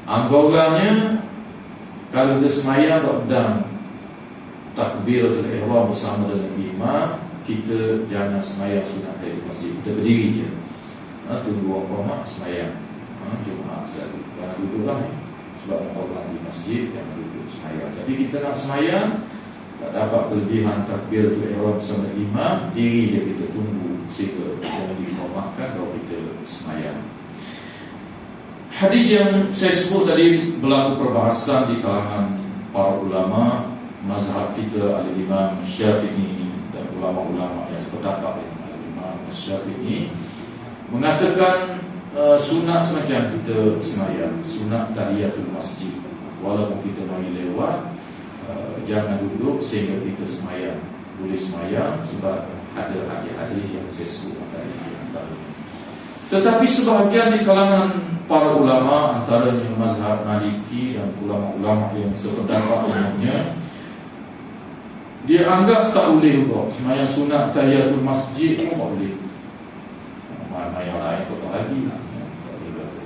anggarannya kalau dia semayang tak pedang takbiratul ihram bersama dengan imam, kita jangan semayang sunat tahiyatul masjid. Kita berdiri je, tunggu orang qamat semayang Jumaat selalu. Jangan duduklah ni, sebab menghormati masjid, jangan duduk semayang. Tapi kita nak semayang, tak dapat kelebihan takbiratul ihram bersama imam, diri je kita tunggu sehingga yang dihormatkan baru kita semayang. Hadis yang saya sebut tadi berlaku perbahasan di kalangan para ulama. Mazhab kita Al-Imam Syafi'i dan ulama-ulama yang sependapat dengan Imam Syafi'i mengatakan sunat semacam kita sembahyang, sunat tahiyatul masjid. Walaupun kita mari lewat, jangan duduk sehingga kita sembahyang. Boleh sembahyang sebab ada hadis-hadis yang saya sebut tadi antaranya. Tetapi sebahagian di kalangan para ulama, antaranya mazhab Maliki dan ulama-ulama yang sependapat dengannya, dia anggap tak boleh juga sembahyang sunat tahiyatul masjid pun tak boleh. Yang lain kau tak lagi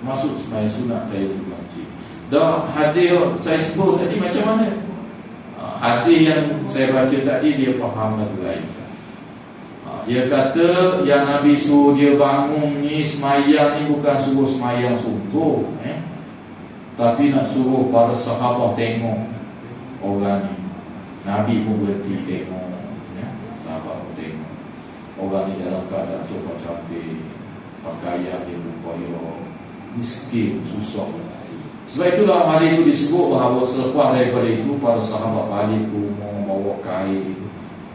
masuk sembahyang sunat tahiyatul masjid. Dah hadis saya sebut tadi macam mana? Hadis yang saya baca tadi dia faham lagu lain. Dia kata yang Nabi suruh dia bangun ni semayang ni bukan suruh semayang sungguh, tapi nak suruh para sahabat tengok orang ni. Nabi pun berhenti tengok, sahabat pun tengok orang ni dalam keadaan coba cantik, pakaian dia pun koyak, miskin, susah. Sebab itulah hari itu disebut bahawa selepas daripada itu para sahabat balik ke rumah, bawa kain,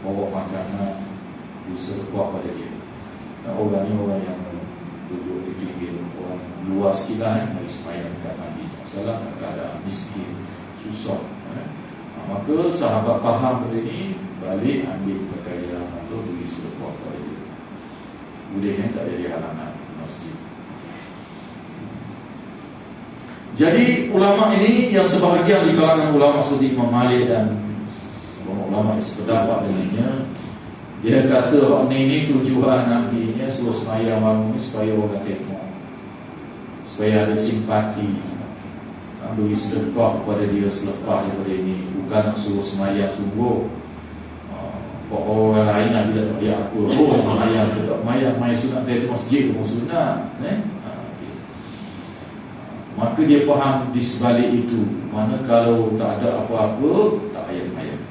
bawa makanan, disedekah pada dia. Dan orang ni orang yang duduk di pinggir, orang luar sekitar bagi sembahyang dekat Nabi SAW dalam keadaan miskin, susah. Maka sahabat faham benda ni, balik ambil pakaian atau beri sedekah pada dia. Boleh tak jadi halangan masjid. Jadi ulama ini yang sebahagian di kalangan ulama seperti Imam Malik dan ulama yang sependapat dengannya, dia kata ini tujuan Nabi nya suruh sembahyang bangun supaya orang tengok, supaya ada simpati, beri sedekah kepada dia selepas daripada ini, bukan nak suruh sembahyang sungguh. Kok orang lain nak bila tak payah apa, sembahyang ke tak sembahyang, main sunat tahiyatul masjid pun sunat, maka dia faham di sebalik itu, mana kalau tak ada apa-apa tak payah sembahyang.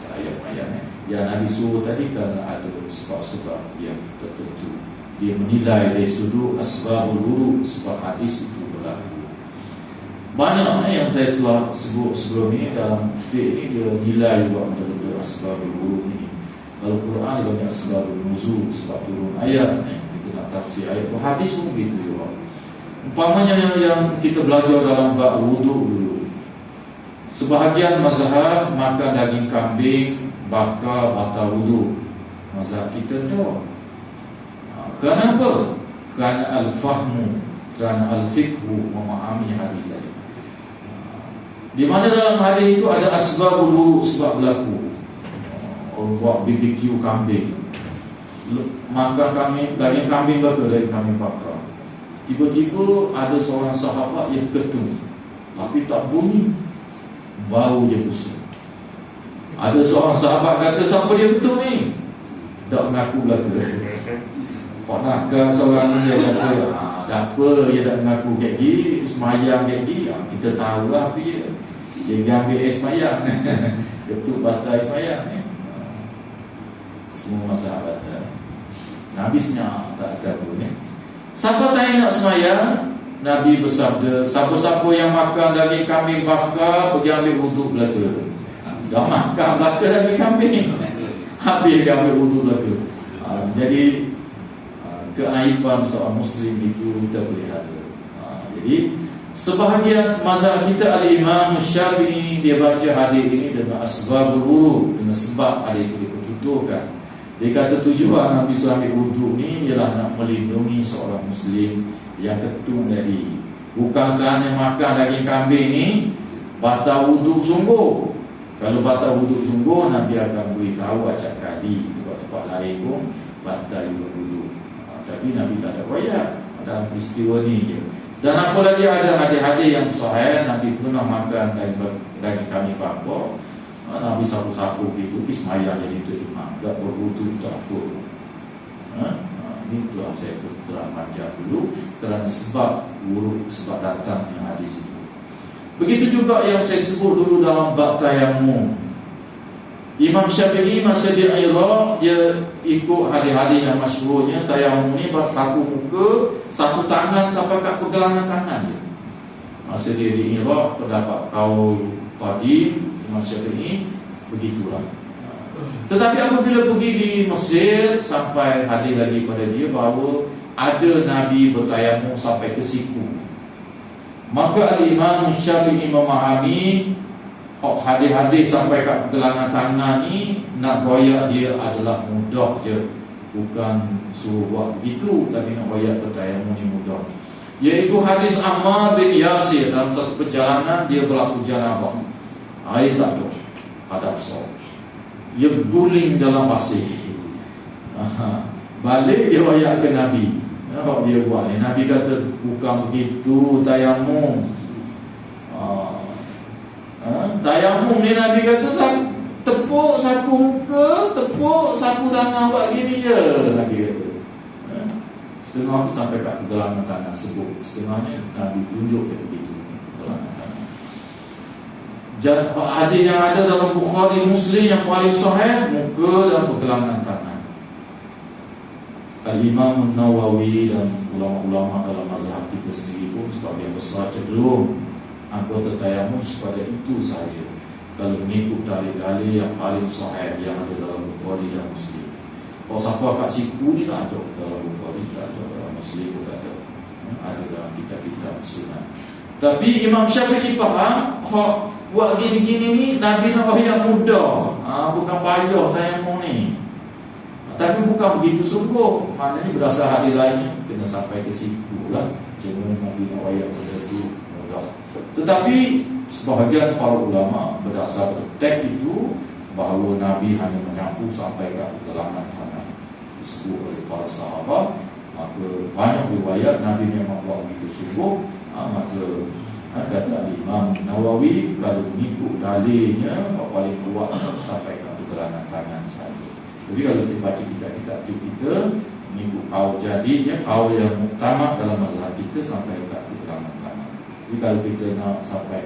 Tak payah sembahyang. Yang Nabi suruh tadi kerana ada sebab-sebab yang tertentu. Dia menilai dari sudut asbabul wurud, sebab hadis itu berlaku. Banyak yang saya telah sebut sebelum ini dalam fiqh ni, dia nilai juga benda-benda asbabul wurud ni. Kalau Quran dia banyak asbabul nuzul, sebab turun ayat, kita nak tafsir ayat tu. Hadis pun begitu juga. Umpamanya yang kita belajar dalam bab wuduk dulu, sebahagian mazhab makan daging kambing bakar batal wuduk. Mazhab kita tak. Kenapa? Kerana al-fahmu, kerana al-fiqhu, memahami hadis tadi. Di mana dalam hadis itu ada asbabul wuduk, sebab berlaku. Buat BBQ kambing, makan kambing, daging kambing bakar, daging kambing bakar. Tiba-tiba ada seorang sahabat yang ketum, tapi tak bunyi, bau je pusing. Ada seorang sahabat kata, siapa dia ketum ni? Tak mengaku belaka. Pak nakal seorang ni dia kata, dah apa dia tak mengaku kayak gini, semayang kayak gini, kita tahulah apa dia. Dia ambil air semayang. Ketuk batal air semayang. Semua sahabat Nabi senyap, tak ada apa ni. Siapa tanya nak semayang, Nabi bersabda, siapa-siapa yang makan daging kambing bakar pergi ambil wuduk belaka. Dah makan belaka daging kambing, habis dia ambil wuduk belaka. Jadi keaiban seorang Muslim itu kita boleh ada. Jadi sebahagian mazhab kita Al-Imam Syafi'i, dia baca hadis ini dengan asbabul wurud, dengan sebab hadis itu dipertuturkan. Dia kata tujuan Nabi SAW ambil wuduk ni ialah nak melindungi seorang Muslim yang ketum tadi. Bukan kerana makan daging kambing ni batal wuduk sungguh. Kalau batal wuduk sungguh, Nabi akan beritahu acak kali, tempat-tempat lain pun batal wuduk. Tapi Nabi tak ada wayak dalam peristiwa ni je. Dan apa lagi ada hadis-hadis yang sahih, Nabi pernah makan daging kambing bakar. Nabi sapu-sapu gitu, pergi semayang jadi tu imam, tak berwuduk, tak apa. Ini telah saya terang panjang dulu kerana sebab wurud, sebab datangnya hadis itu. Begitu juga yang saya sebut dulu dalam bab tayammum. Imam Syafi'i masa dia Iraq, dia ikut hadis-hadis yang masyhurnya. Tayammum ni satu muka, satu tangan sampai kat pergelangan tangan dia. Masa dia di Iraq, terdapat kaul qadim Imam Syafi'i begitulah. Tetapi apabila pergi di Mesir, sampai hadis lagi pada dia bahawa ada Nabi bertayamum sampai ke siku. Maka Al-Imam Syafi'i memahami hadis-hadis sampai kat pergelangan tangan ni, nak goyak dia adalah mudah je, bukan suruh buat begitu, tapi nak goyak bertayamum ni mudah. Iaitu hadis Ammar bin Yasir, dalam satu perjalanan dia berlaku janabah, air tak ada, hadap sawah, dia guling dalam pasir. Balik dia wayak ke Nabi. Nampak dia buat ni, Nabi kata bukan begitu tayamum. Tayamum ni Nabi kata tepuk sapu muka, tepuk sapu tangan, buat gini je, Nabi kata. Setengah tu sampai kat pergelangan tangan sebut, setengahnya Nabi tunjuk dia begitu, pergelangan tangan. Hadis yang ada dalam Bukhari Muslim yang paling sahih, muka dan pergelangan tangan. Al-Imam Nawawi dan ulama-ulama dalam mazhab kita sendiri pun sebagian besar cenderung anggota tayamum kepada itu sahaja, kalau mengikut dalil-dalil yang paling sahih yang ada dalam Bukhari dan Muslim. Kalau siapa kat siku ni tak ada dalam Bukhari, tak ada dalam Muslim pun tak ada, ada dalam kitab-kitab sunat. Tapi Imam Syafi'i faham, buat gini-gini ni Nabi nak yang mudah, bukan payah tayamum ni. Tapi bukan begitu sungguh, maknanya berdasar hadis lainnya kena sampai ke situ lah. Cuma Nabi nak wayak benda tu mudah. Tetapi sebahagian para ulama berdasar teks itu bahawa Nabi hanya menyapu sampai ke pergelangan tangan, disebut oleh para sahabat. Maka banyak riwayat Nabi memang buat begitu sungguh. Maka kata Imam Nawawi, kalau mengikut dalilnya paling kuat sampai ke pergelangan tangan saja. Jadi kalau kita baca kitab-kitab fiqh kita, mengikut kaul jadinya, kaul yang muktamad dalam mazhab kita sampai ke pergelangan tangan. Jadi kalau kita nak sampai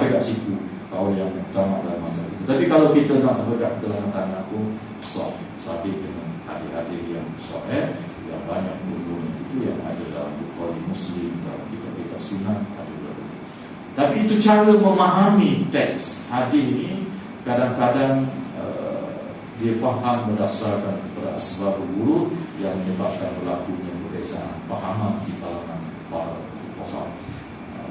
kat siku, kaul yang muktamad dalam mazhab kita. Tapi kalau kita nak sampai kat pergelangan tangan pun sah, sabit dengan hadis-hadis yang sahih, yang banyak berguna itu yang ada dalam Bukhari Muslim, dalam kitab-kitab sunnah ada lagi. Tapi itu cara memahami teks hadis ni. Kadang-kadang dia faham berdasarkan kepada asbab wurud yang menyebabkan berlakunya perbezaan fahaman di kalangan para fuqaha.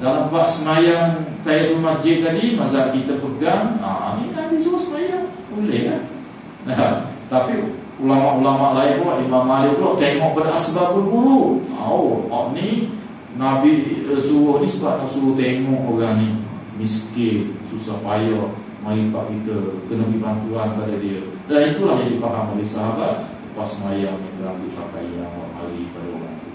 Dalam bab semayang tahiyatul masjid tadi, mazhab kita pegang, ni Nabi suruh semayang, boleh kan? Tapi ulama-ulama lain pula, Imam Malik pula tengok pada asbabul wurud. Ni Nabi suruh ni sebab nak suruh tengok orang ni miskin, susah payah, mari pak kita kena beri bantuan pada dia. Dan itulah yang dipaham oleh sahabat lepas semayang yang ambil pakaian awak mari pada orang itu.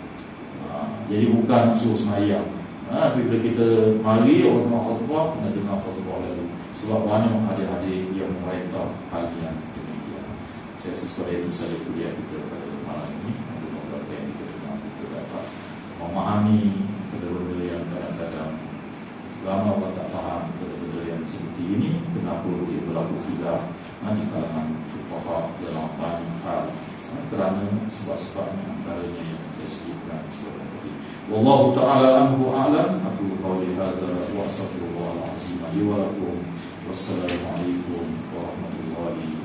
Jadi bukan suruh semayang. Bila kita mari orang tengah khutbah, kena dengar khutbah lalu. Sebab banyak hadis-hadis yang merentah hal yang demikian. Saya rasa sepada itu saja kuliah kita pada malam ini. Semoga yang kita dengar kita dapat memahami benda-benda yang kadang-kadang lama orang tak faham benda-benda yang seperti ini. Kenapa dia berlaku khilaf di kalangan fuqaha dalam banyak hal, kerana sebab-sebabnya antaranya yang saya sebutkan sebelum tadi. Wallahu ta'ala anhu a'lam. Aku qawli hadza wa astaghfirullahal azim li wa lakum. Wassalamualaikum warahmatullahi